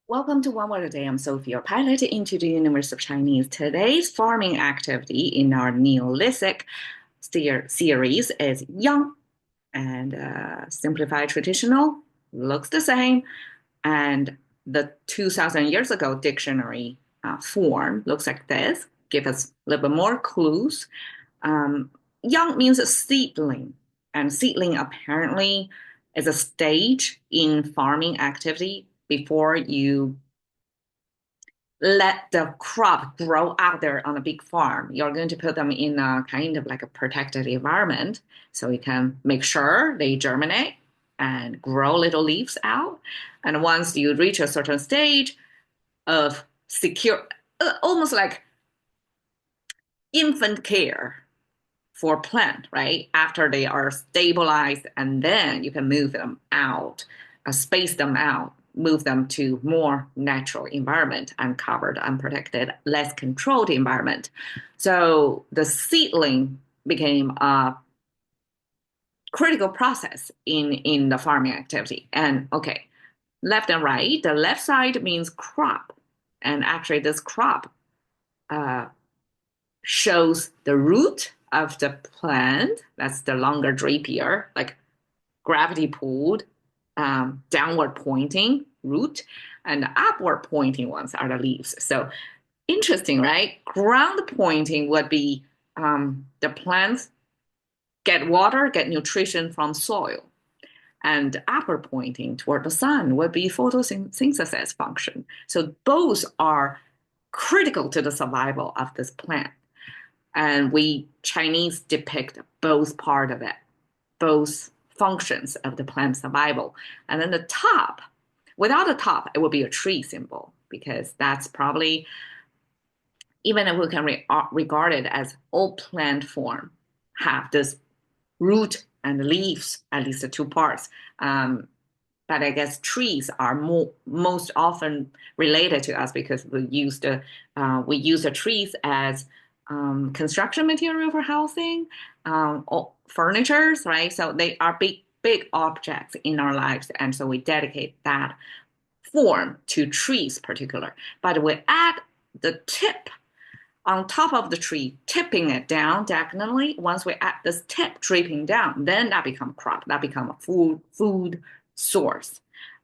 Welcome to One Word a Day. I'm Sophie, your pilot into the universe of Chinese. Today's farming activity in our Neolithic series is yang and simplified traditional, looks the same. And the 2000 years ago dictionary form looks like this, give us a little bit more clues. Um, Yang means a seedling, and seedling apparently is a stage in farming activity before you let the crop grow out there on a big farm. You're going to put them in a kind of like a protected environment so you can make sure they germinate and grow little leaves out. And once you reach a certain stage of secure, almost like infant care for plant, right? After they are stabilized, and then you can move them out, space them out, move them to more natural environment, uncovered, unprotected, less controlled environment. So the seedling became a critical process in the farming activity. And okay, left and right, the left side means crop. And actually this crop uh, shows the root of the plant. That's the longer drapier, like gravity pulled, downward pointing root, and the upward pointing ones are the leaves. So interesting, right? Ground pointing would be the plants get water, get nutrition from soil. And upward pointing toward the sun would be photosynthesis function. So both are critical to the survival of this plant. And we Chinese depict both part of it, both functions of the plant survival. And then the top, without the top, it would be a tree symbol because that's probably, even if we can regard it as all plant form, have this root and leaves, at least the two parts. But I guess trees are most often related to us because we use the trees as construction material for housing, furnitures, right? So they are big objects in our lives, and so we dedicate that form to trees, particular. But we add the tip on top of the tree, tipping it down diagonally. Once we add this tip draping down, then that become crop. That become a food source,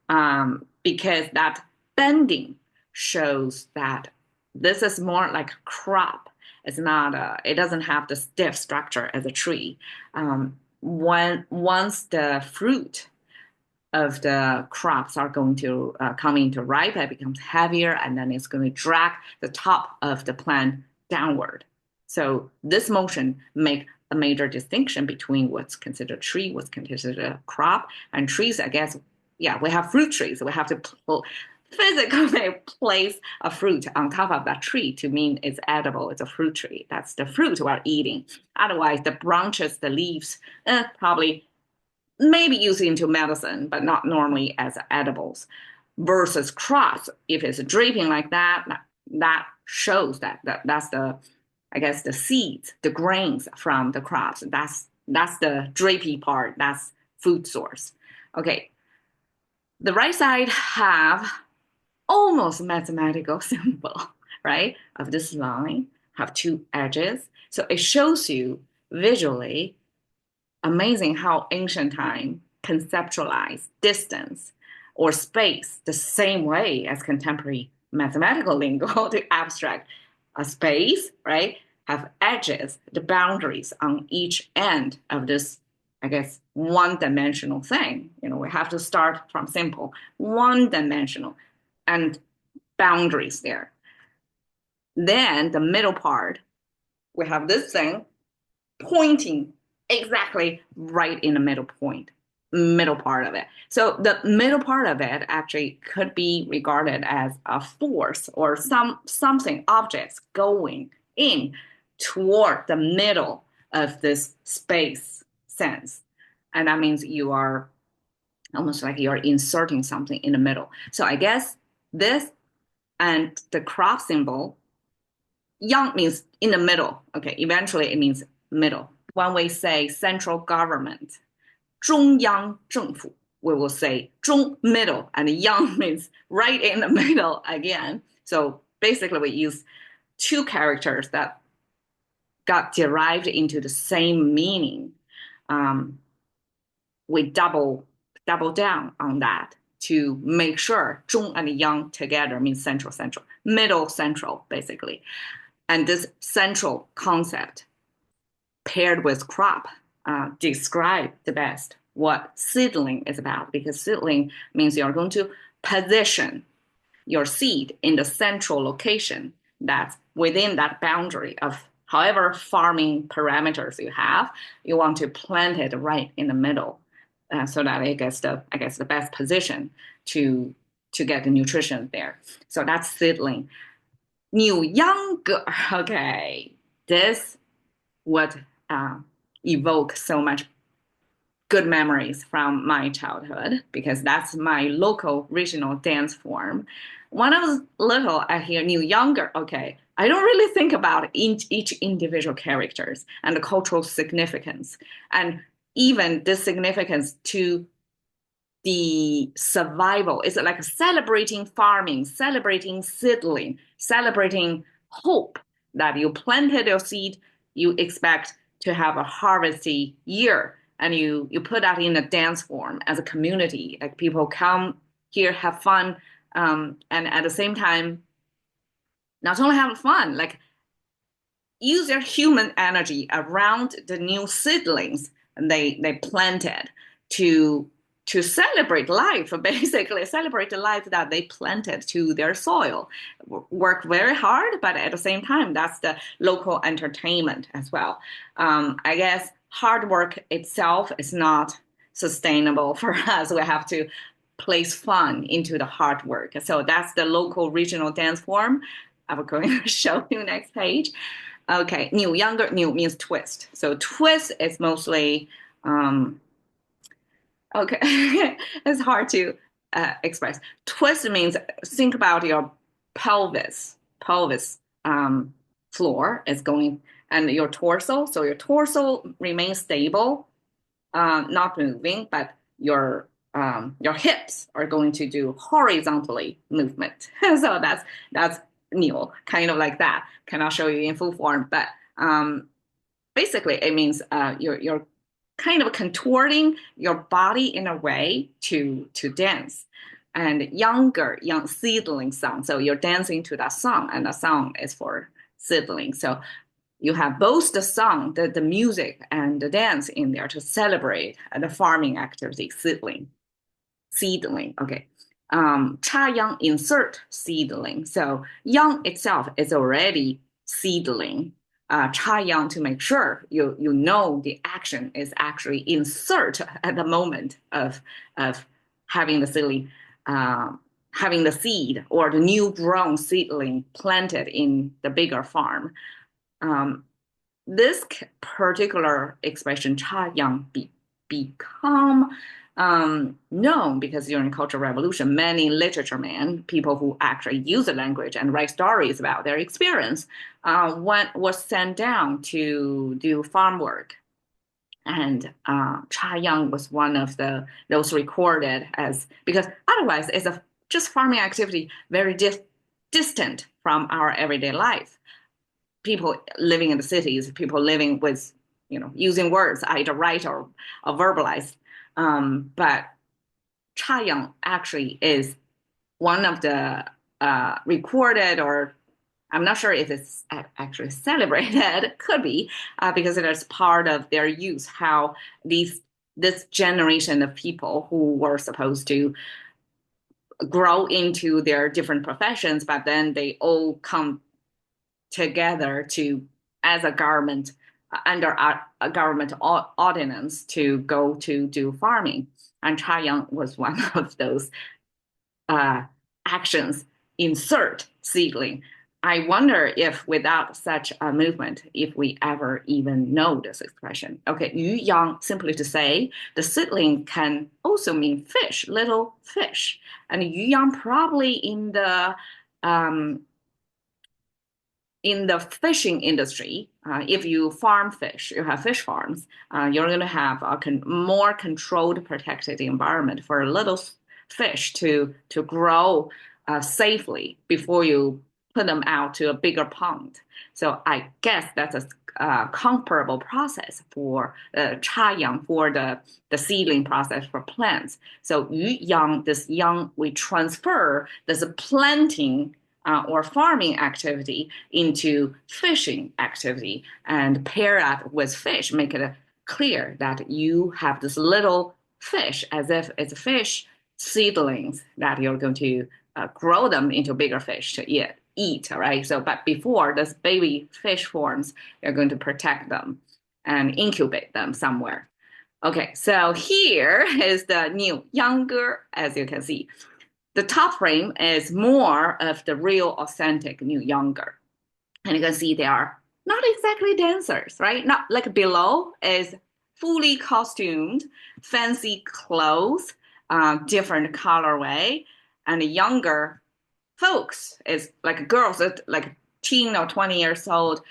because that bending shows that this is more like a crop. It's not it doesn't have the stiff structure as a tree. Once the fruit of the crops are going to come into ripe, it becomes heavier, and then it's going to drag the top of the plant downward. So this motion make a major distinction between what's considered a tree, what's considered a crop, and trees. I guess, yeah, we have fruit trees. We have to physically place a fruit on top of that tree to mean it's edible. It's a fruit tree. That's the fruit we're eating. Otherwise, the branches, the leaves, probably maybe used into medicine, but not normally as edibles. Versus crops, if it's draping like that, that shows that's the, I guess, the seeds, the grains from the crops. That's the drapey part. That's food source. Okay, the right side have almost mathematical symbol, right? Of this line have two edges, so it shows you visually amazing how ancient time conceptualized distance or space the same way as contemporary mathematical lingo to abstract a space, right? Have edges, the boundaries on each end of this, I guess, one dimensional thing. We have to start from simple, one dimensional, and boundaries there. Then the middle part, we have this thing pointing exactly right in the middle part of it. So the middle part of it actually could be regarded as a force or something, objects going in toward the middle of this space sense. And that means you are almost like you're inserting something in the middle. So I guess this and the crop symbol, yang means in the middle. Okay, eventually it means middle. When we say central government, 中央政府, we will say 中 middle, and yang means right in the middle again. So basically, we use two characters that got derived into the same meaning. Um, we double down on that to make sure 中 and yang together means central, central, middle, central, basically. And this central concept paired with crop describe the best what seedling is about, because seedling means you're going to position your seed in the central location that's within that boundary of however farming parameters you have. You want to plant it right in the middle, so that it gets the best position to get the nutrition there. So that's seedling. New younger, okay, this would evoke so much good memories from my childhood, because that's my local regional dance form. When I was little, I hear new younger. Okay, I don't really think about each individual characters and the cultural significance, and even the significance to the survival. It's like celebrating farming, celebrating seedling, celebrating hope that you planted your seed, you expect to have a harvesty year, and you put that in a dance form as a community. Like people come here, have fun, and at the same time, not only have fun, like use their human energy around the new seedlings they planted to celebrate life, basically celebrate the life that they planted to their soil. Work very hard, but at the same time, that's the local entertainment as well. I guess hard work itself is not sustainable for us. We have to place fun into the hard work. So that's the local regional dance form. I'm going to show you next page. Okay, new, younger, new means twist. So twist is mostly, okay, it's hard to express. Twist means think about your pelvis floor is going, and your torso. So your torso remains stable, not moving, but your hips are going to do horizontally movement. So that's new, kind of like that. Cannot show you in full form, but basically it means you're kind of contorting your body in a way to dance. And young seedling song. So you're dancing to that song, and the song is for seedling. So you have both the song, the music, and the dance in there to celebrate the farming activity, seedling. Okay. Cha yang insert seedling. So yang itself is already seedling. Cha yang to make sure you know the action is actually insert at the moment of having the seedling, having the seed or the new grown seedling planted in the bigger farm. This particular expression, cha yang, become known because during the Cultural Revolution, many literature men, people who actually use the language and write stories about their experience, was sent down to do farm work. And cha yang was one of those recorded as, because otherwise it's a just farming activity very distant from our everyday life. People living in the cities, people living with, using words, either write or verbalize. But Chayang actually is one of the recorded, or I'm not sure if it's actually celebrated, could be, because it is part of their use, how this generation of people who were supposed to grow into their different professions, but then they all come together to as a government under a government ordinance to go to do farming, and Chayang was one of those actions. Insert seedling. I wonder if without such a movement, if we ever even know this expression. Okay, yu yang, simply to say the seedling can also mean fish, little fish, and yu yang probably in the in the fishing industry, if you farm fish, you have fish farms, you're going to have a more controlled, protected environment for little fish to grow safely before you put them out to a bigger pond. So I guess that's a comparable process for for the seedling process for plants. So this young, we transfer this planting or farming activity into fishing activity and pair that with fish, make it clear that you have this little fish as if it's fish seedlings that you're going to grow them into bigger fish to eat, right? So, but before this baby fish forms, you're going to protect them and incubate them somewhere. Okay, so here is the new younger, as you can see. The top frame is more of the real authentic new younger. And you can see they are not exactly dancers, right? Not like below is fully costumed, fancy clothes, different colorway, and the younger folks is like girls, like teen or 20 years old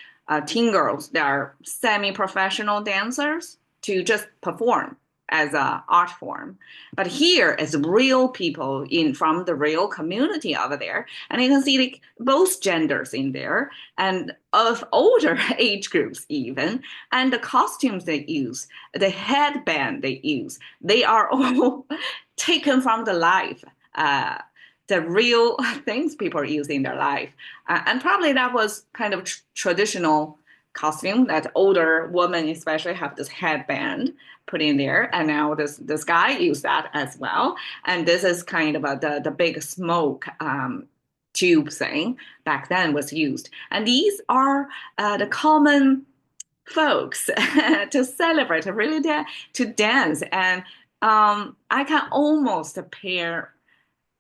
teen girls. They are semi-professional dancers to just perform as a art form. But here is real people in from the real community over there. And you can see like both genders in there and of older age groups even. And the costumes they use, the headband they use, they are all taken from the life. The real things people use in their life. And probably that was kind of traditional costume that older women especially have this headband put in there. And now this guy used that as well. And this is kind of the big smoke tube thing back then was used. And these are the common folks to celebrate, to really to dance. And I can almost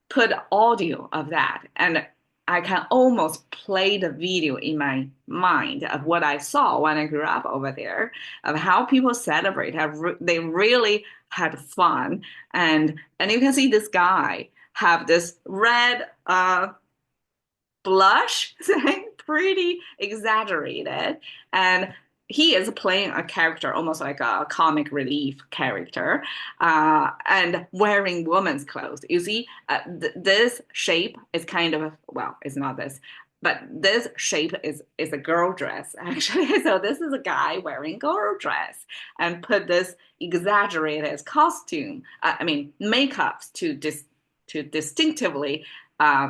put audio of that and I can almost play the video in my mind of what I saw when I grew up over there, of how people celebrate. They really had fun, and you can see this guy have this red blush thing, pretty exaggerated, and he is playing a character almost like a comic relief character and wearing woman's clothes. You see, this shape is kind of, well, it's not this, but this shape is a girl dress, actually. So this is a guy wearing girl dress and put this exaggerated costume, makeups to distinctively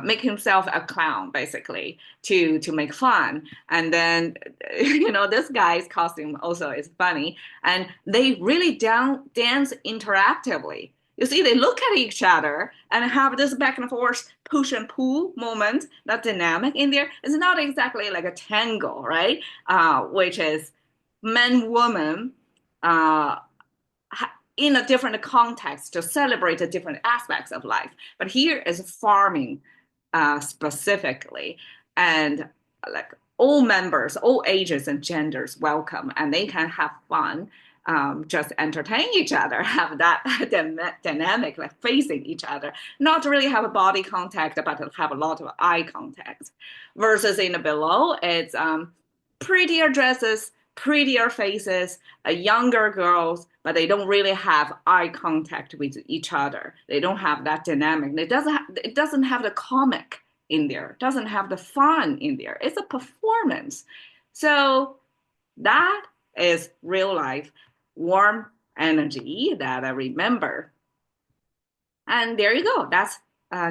make himself a clown, basically, to make fun. And then, this guy's costume also is funny. And they really dance interactively. You see, they look at each other and have this back and forth push and pull moment, that dynamic in there. It's not exactly like a tango, right? Which is men, woman, uh, in a different context to celebrate the different aspects of life. But here is farming specifically, and like all members, all ages and genders welcome, and they can have fun, just entertain each other, have that dynamic, like facing each other, not really have a body contact, but have a lot of eye contact. Versus in the below, it's prettier dresses, prettier faces, younger girls, but they don't really have eye contact with each other. They don't have that dynamic. It doesn't have the comic in there. It doesn't have the fun in there. It's a performance. So that is real life warm energy that I remember. And there you go. That's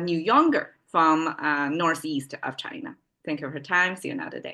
New Younger from northeast of China. Thank you for your time. See you another day.